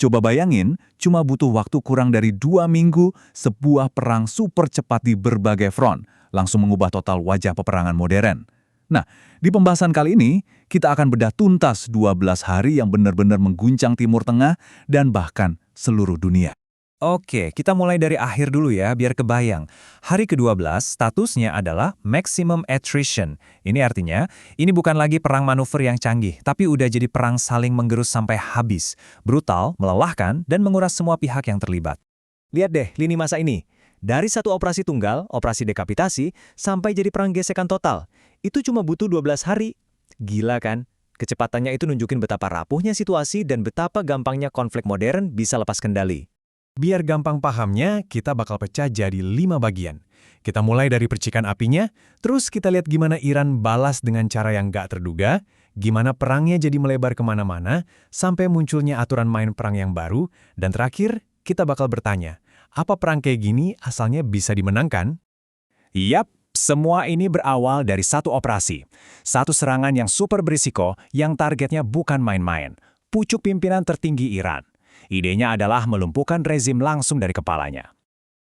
Coba bayangin, cuma butuh waktu kurang dari 2 minggu, sebuah perang super cepat di berbagai front, langsung mengubah total wajah peperangan modern. Nah, di pembahasan kali ini, kita akan bedah tuntas 12 hari yang benar-benar mengguncang Timur Tengah dan bahkan seluruh dunia. Oke, kita mulai dari akhir dulu ya, biar kebayang. Hari ke-12, statusnya adalah maximum attrition. Ini artinya, ini bukan lagi perang manuver yang canggih, tapi udah jadi perang saling menggerus sampai habis. Brutal, melelahkan, dan menguras semua pihak yang terlibat. Lihat deh lini masa ini. Dari satu operasi tunggal, operasi dekapitasi, sampai jadi perang gesekan total. Itu cuma butuh 12 hari. Gila kan? Kecepatannya itu nunjukin betapa rapuhnya situasi dan betapa gampangnya konflik modern bisa lepas kendali. Biar gampang pahamnya, kita bakal pecah jadi 5 bagian. Kita mulai dari percikan apinya, terus kita lihat gimana Iran balas dengan cara yang gak terduga, gimana perangnya jadi melebar kemana-mana, sampai munculnya aturan main perang yang baru, dan terakhir, kita bakal bertanya, apa perang kayak gini asalnya bisa dimenangkan? Yap, semua ini berawal dari satu operasi. Satu serangan yang super berisiko, yang targetnya bukan main-main. Pucuk pimpinan tertinggi Iran. Idenya adalah melumpuhkan rezim langsung dari kepalanya.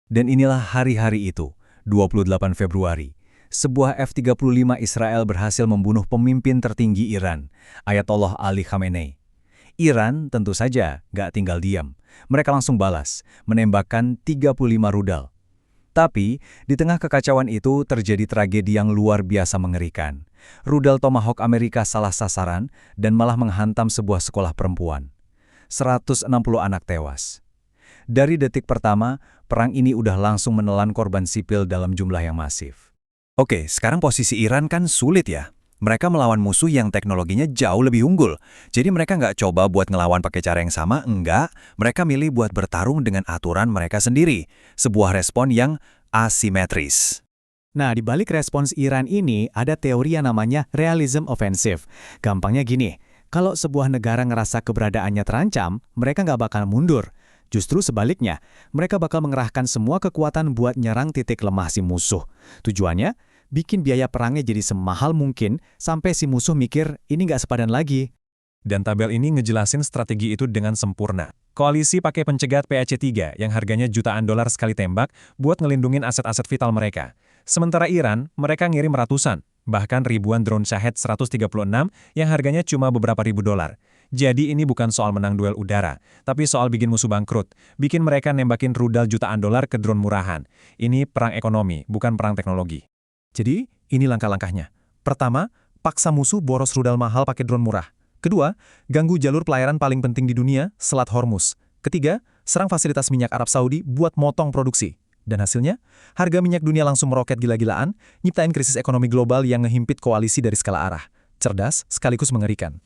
Dan inilah hari-hari itu, 28 Februari. Sebuah F-35 Israel berhasil membunuh pemimpin tertinggi Iran, Ayatollah Ali Khamenei. Iran tentu saja nggak tinggal diam. Mereka langsung balas, menembakkan 35 rudal. Tapi, di tengah kekacauan itu terjadi tragedi yang luar biasa mengerikan. Rudal Tomahawk Amerika salah sasaran dan malah menghantam sebuah sekolah perempuan. 160 anak tewas. Dari detik pertama, perang ini udah langsung menelan korban sipil dalam jumlah yang masif. Oke, sekarang posisi Iran kan sulit ya. Mereka melawan musuh yang teknologinya jauh lebih unggul. Jadi mereka nggak coba buat ngelawan pakai cara yang sama, enggak. Mereka milih buat bertarung dengan aturan mereka sendiri. Sebuah respon yang asimetris. Nah, di balik respons Iran ini ada teori yang namanya realism offensive. Gampangnya gini, kalau sebuah negara ngerasa keberadaannya terancam, mereka nggak bakal mundur. Justru sebaliknya, mereka bakal mengerahkan semua kekuatan buat nyerang titik lemah si musuh. Tujuannya, bikin biaya perangnya jadi semahal mungkin sampai si musuh mikir ini nggak sepadan lagi. Dan tabel ini ngejelasin strategi itu dengan sempurna. Koalisi pakai pencegat PAC-3 yang harganya jutaan dolar sekali tembak buat ngelindungin aset-aset vital mereka. Sementara Iran, mereka ngirim ratusan, bahkan ribuan drone Shahed 136 yang harganya cuma beberapa ribu dolar. Jadi ini bukan soal menang duel udara, tapi soal bikin musuh bangkrut, bikin mereka nembakin rudal jutaan dolar ke drone murahan. Ini perang ekonomi, bukan perang teknologi. Jadi, ini langkah-langkahnya. Pertama, paksa musuh boros rudal mahal pakai drone murah. Kedua, ganggu jalur pelayaran paling penting di dunia, Selat Hormuz. Ketiga, serang fasilitas minyak Arab Saudi buat motong produksi. Dan hasilnya, harga minyak dunia langsung meroket gila-gilaan, nyiptain krisis ekonomi global yang ngehimpit koalisi dari segala arah. Cerdas sekaligus mengerikan.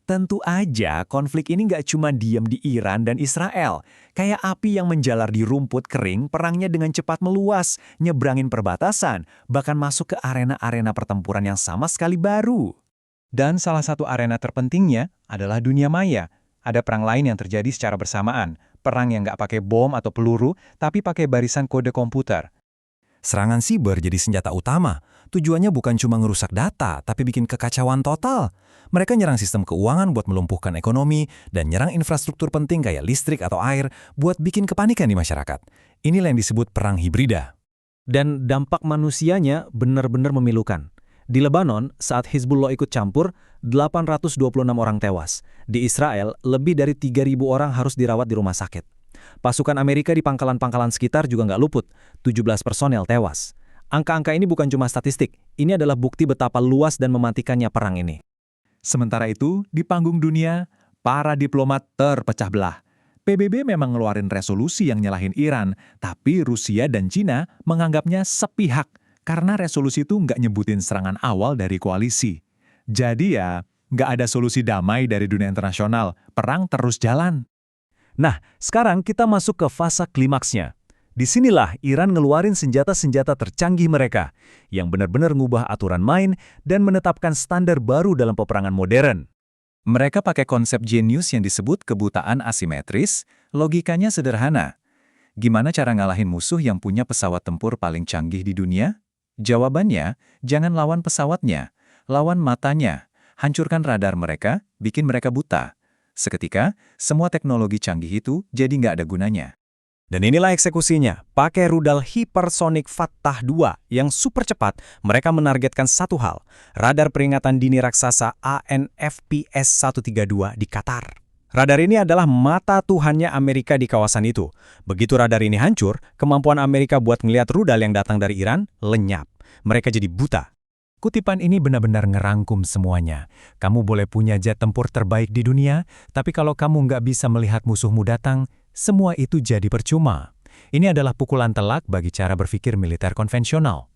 Tentu aja konflik ini nggak cuma diam di Iran dan Israel. Kayak api yang menjalar di rumput kering, perangnya dengan cepat meluas, nyebrangin perbatasan, bahkan masuk ke arena-arena pertempuran yang sama sekali baru. Dan salah satu arena terpentingnya adalah dunia maya. Ada perang lain yang terjadi secara bersamaan. Perang yang nggak pakai bom atau peluru, tapi pakai barisan kode komputer. Serangan siber jadi senjata utama. Tujuannya bukan cuma ngerusak data, tapi bikin kekacauan total. Mereka nyerang sistem keuangan buat melumpuhkan ekonomi, dan nyerang infrastruktur penting kayak listrik atau air buat bikin kepanikan di masyarakat. Inilah yang disebut perang hibrida. Dan dampak manusianya benar-benar memilukan. Di Lebanon, saat Hizbullah ikut campur, 826 orang tewas. Di Israel, lebih dari 3.000 orang harus dirawat di rumah sakit. Pasukan Amerika di pangkalan-pangkalan sekitar juga nggak luput, 17 personel tewas. Angka-angka ini bukan cuma statistik, ini adalah bukti betapa luas dan mematikannya perang ini. Sementara itu, di panggung dunia, para diplomat terpecah belah. PBB memang ngeluarin resolusi yang nyalahin Iran, tapi Rusia dan Cina menganggapnya sepihak, karena resolusi itu nggak nyebutin serangan awal dari koalisi. Jadi ya, nggak ada solusi damai dari dunia internasional, perang terus jalan. Nah, sekarang kita masuk ke fase klimaksnya. Disinilah Iran ngeluarin senjata-senjata tercanggih mereka, yang benar-benar ngubah aturan main dan menetapkan standar baru dalam peperangan modern. Mereka pakai konsep jenius yang disebut kebutaan asimetris, logikanya sederhana. Gimana cara ngalahin musuh yang punya pesawat tempur paling canggih di dunia? Jawabannya, jangan lawan pesawatnya, lawan matanya. Hancurkan radar mereka, bikin mereka buta. Seketika, semua teknologi canggih itu jadi nggak ada gunanya. Dan inilah eksekusinya. Pakai rudal hipersonik Fattah 2 yang super cepat, mereka menargetkan satu hal, radar peringatan dini raksasa ANFPS-132 di Qatar. Radar ini adalah mata Tuhannya Amerika di kawasan itu. Begitu radar ini hancur, kemampuan Amerika buat ngelihat rudal yang datang dari Iran lenyap. Mereka jadi buta. Kutipan ini benar-benar ngerangkum semuanya. Kamu boleh punya jet tempur terbaik di dunia, tapi kalau kamu nggak bisa melihat musuhmu datang, semua itu jadi percuma. Ini adalah pukulan telak bagi cara berpikir militer konvensional.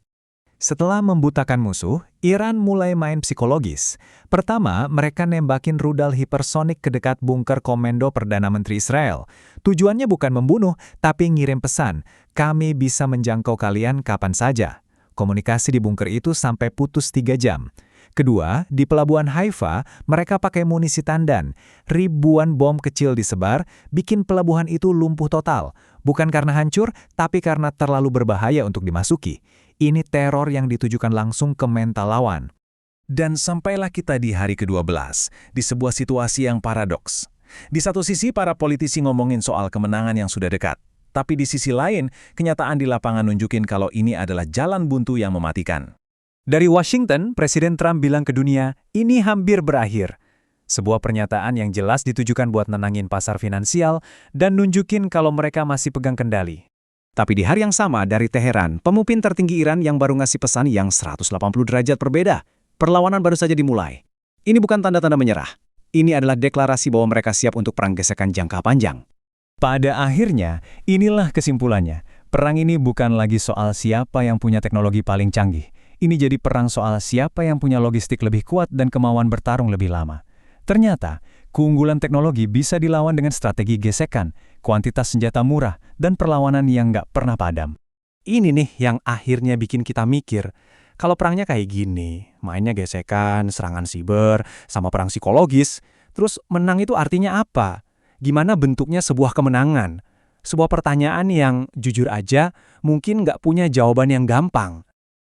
Setelah membutakan musuh, Iran mulai main psikologis. Pertama, mereka nembakin rudal hipersonik ke dekat bunker komando Perdana Menteri Israel. Tujuannya bukan membunuh, tapi ngirim pesan, kami bisa menjangkau kalian kapan saja. Komunikasi di bunker itu sampai putus 3 jam. Kedua, di pelabuhan Haifa, mereka pakai munisi tandan. Ribuan bom kecil disebar, bikin pelabuhan itu lumpuh total. Bukan karena hancur, tapi karena terlalu berbahaya untuk dimasuki. Ini teror yang ditujukan langsung ke mental lawan. Dan sampailah kita di hari ke-12, di sebuah situasi yang paradoks. Di satu sisi, para politisi ngomongin soal kemenangan yang sudah dekat. Tapi di sisi lain, kenyataan di lapangan nunjukin kalau ini adalah jalan buntu yang mematikan. Dari Washington, Presiden Trump bilang ke dunia, ini hampir berakhir. Sebuah pernyataan yang jelas ditujukan buat nenangin pasar finansial dan nunjukin kalau mereka masih pegang kendali. Tapi di hari yang sama dari Teheran, pemimpin tertinggi Iran yang baru ngasih pesan yang 180 derajat berbeda. Perlawanan baru saja dimulai. Ini bukan tanda-tanda menyerah. Ini adalah deklarasi bahwa mereka siap untuk perang gesekan jangka panjang. Pada akhirnya, inilah kesimpulannya. Perang ini bukan lagi soal siapa yang punya teknologi paling canggih. Ini jadi perang soal siapa yang punya logistik lebih kuat dan kemauan bertarung lebih lama. Ternyata, keunggulan teknologi bisa dilawan dengan strategi gesekan, kuantitas senjata murah, dan perlawanan yang nggak pernah padam. Ini nih yang akhirnya bikin kita mikir, kalau perangnya kayak gini, mainnya gesekan, serangan siber, sama perang psikologis, terus menang itu artinya apa? Gimana bentuknya sebuah kemenangan? Sebuah pertanyaan yang, jujur aja, mungkin nggak punya jawaban yang gampang.